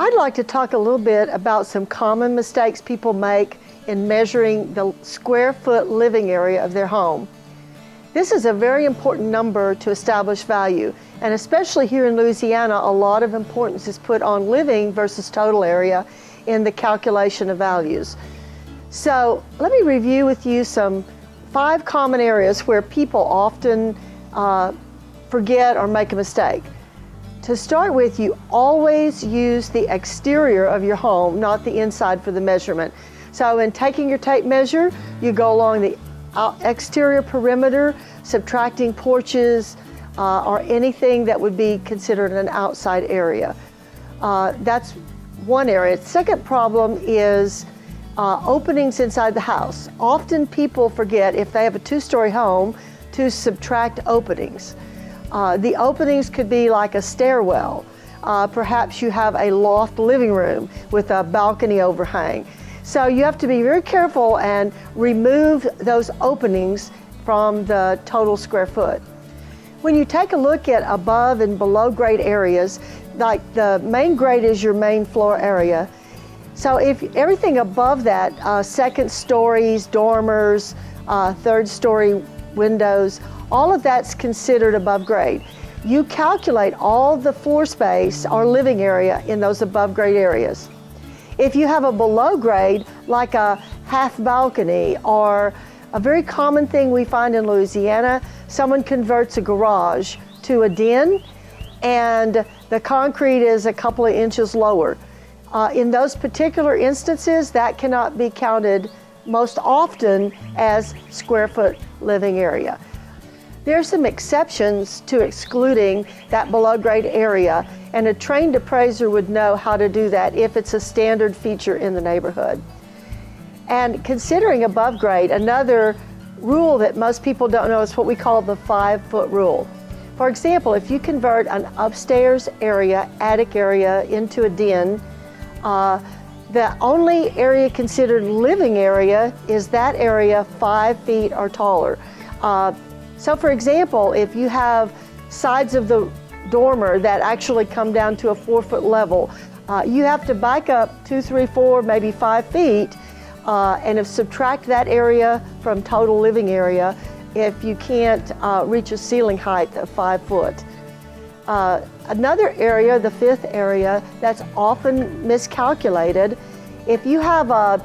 I'd like to talk a little bit about some common mistakes people make in measuring the square foot living area of their home. This is a very important number to establish value, and especially here in Louisiana, a lot of importance is put on living versus total area in the calculation of values. So let me review with you some 5 common areas where people often forget or make a mistake. To start with, you always use the exterior of your home, not the inside, for the measurement. So in taking your tape measure, you go along the exterior perimeter, subtracting porches or anything that would be considered an outside area. That's one area. The second problem is openings inside the house. Often people forget, if they have a 2-story home, to subtract openings. The openings could be like a stairwell. Perhaps you have a loft living room with a balcony overhang. So you have to be very careful and remove those openings from the total square foot. When you take a look at above and below grade areas, like the main grade is your main floor area. So if everything above that, second stories, dormers, third story windows, all of that's considered above grade. You calculate all the floor space or living area in those above grade areas. If you have a below grade, like a half balcony, or a very common thing we find in Louisiana, someone converts a garage to a den and the concrete is a couple of inches lower. In those particular instances, that cannot be counted most often as square foot living area. There are some exceptions to excluding that below grade area, and a trained appraiser would know how to do that if it's a standard feature in the neighborhood. And considering above grade, another rule that most people don't know is what we call the 5-foot rule. For example, if you convert an upstairs area, attic area, into a den, the only area considered living area is that area 5 feet or taller. So for example, if you have sides of the dormer that actually come down to a 4-foot level, you have to back up 2, 3, 4, maybe 5 feet, and subtract that area from total living area if you can't reach a ceiling height of 5 foot. Another area, the 5th area, that's often miscalculated, if you have a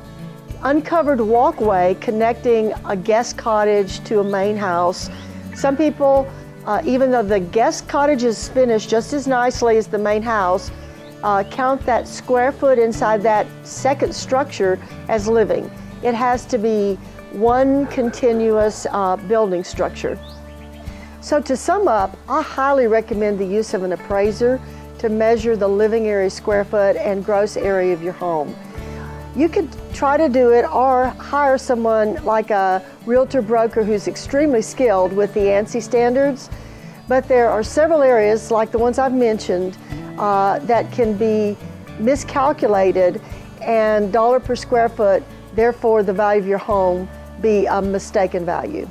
uncovered walkway connecting a guest cottage to a main house, some people, even though the guest cottage is finished just as nicely as the main house, count that square foot inside that second structure as living. It has to be one continuous building structure. So to sum up, I highly recommend the use of an appraiser to measure the living area square foot and gross area of your home. You could try to do it or hire someone like a realtor broker who's extremely skilled with the ANSI standards, but there are several areas like the ones I've mentioned that can be miscalculated and dollar per square foot, therefore the value of your home be a mistaken value.